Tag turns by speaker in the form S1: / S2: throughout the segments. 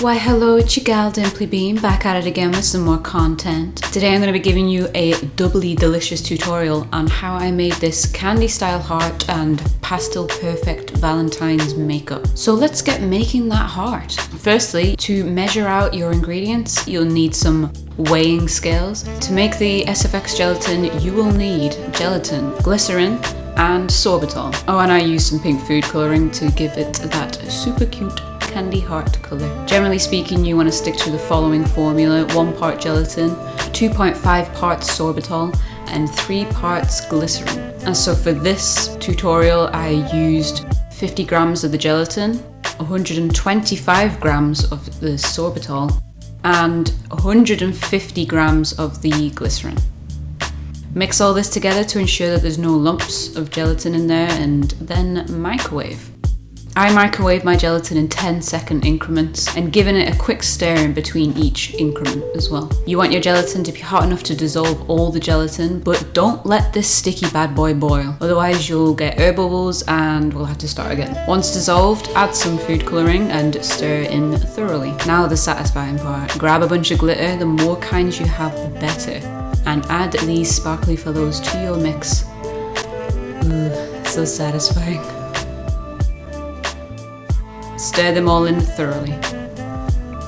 S1: Why hello, it's your gal Dimply Bean, back at it again with some more content. Today I'm going to be giving you a doubly delicious tutorial on how I made this candy style heart and pastel perfect Valentine's makeup. So let's get making that heart. Firstly, to measure out your ingredients, you'll need some weighing scales. To make the SFX gelatin, you will need gelatin, glycerin, and sorbitol. Oh, and I used some pink food colouring to give it that super cute candy heart colour. Generally speaking, you want to stick to the following formula: 1 part gelatin, 2.5 parts sorbitol, and 3 parts glycerin. And so for this tutorial, I used 50 grams of the gelatin, 125 grams of the sorbitol, and 150 grams of the glycerin. Mix all this together to ensure that there's no lumps of gelatin in there, and then microwave. I microwave my gelatin in 10-second increments and giving it a quick stir in between each increment as well. You want your gelatin to be hot enough to dissolve all the gelatin, but don't let this sticky bad boy boil, otherwise you'll get air bubbles and we'll have to start again. Once dissolved, add some food colouring and stir in thoroughly. Now the satisfying part. Grab a bunch of glitter, the more kinds you have the better, and add these sparkly fellows to your mix. Ooh, so satisfying. Stir them all in thoroughly.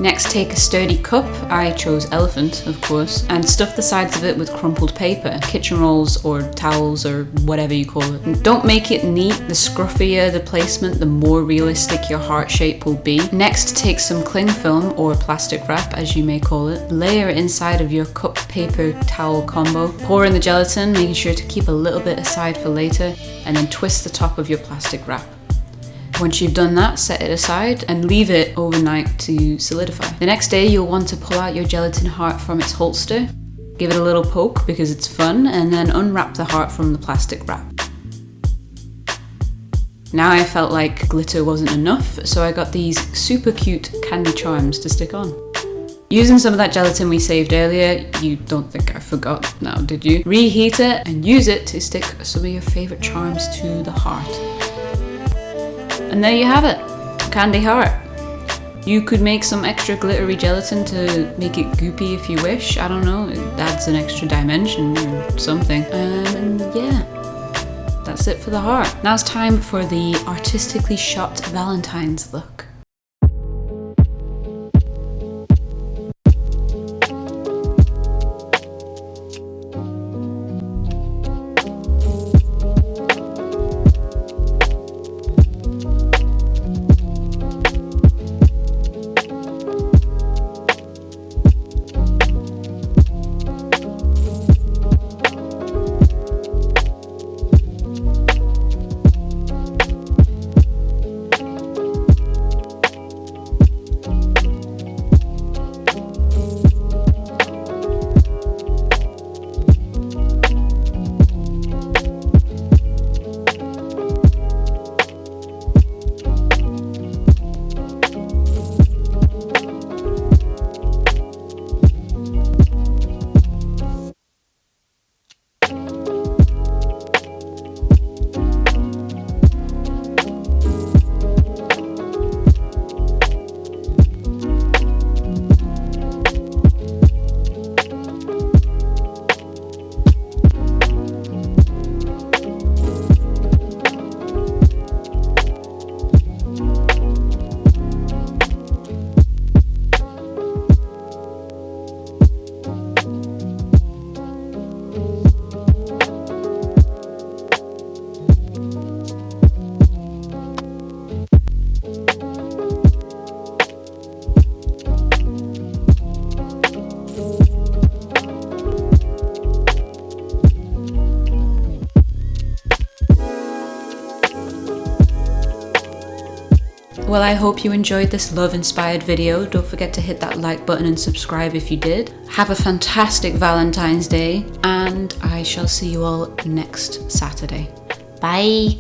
S1: Next, take a sturdy cup, I chose elephant of course, and stuff the sides of it with crumpled paper, kitchen rolls or towels or whatever you call it. And don't make it neat. The scruffier the placement, the more realistic your heart shape will be. Next, take some cling film or plastic wrap as you may call it, layer it inside of your cup paper towel combo, pour in the gelatin, making sure to keep a little bit aside for later, and then twist the top of your plastic wrap. Once you've done that, set it aside and leave it overnight to solidify. The next day, you'll want to pull out your gelatin heart from its holster, give it a little poke because it's fun, and then unwrap the heart from the plastic wrap. Now I felt like glitter wasn't enough, so I got these super cute candy charms to stick on. Using some of that gelatin we saved earlier, you don't think I forgot now, did you? Reheat it and use it to stick some of your favourite charms to the heart. And there you have it, candy heart. You could make some extra glittery gelatin to make it goopy if you wish. I don't know, it adds an extra dimension or something. And yeah, that's it for the heart. Now it's time for the artistically shot Valentine's look. Well, I hope you enjoyed this love-inspired video. Don't forget to hit that like button and subscribe if you did. Have a fantastic Valentine's Day, and I shall see you all next Saturday. Bye!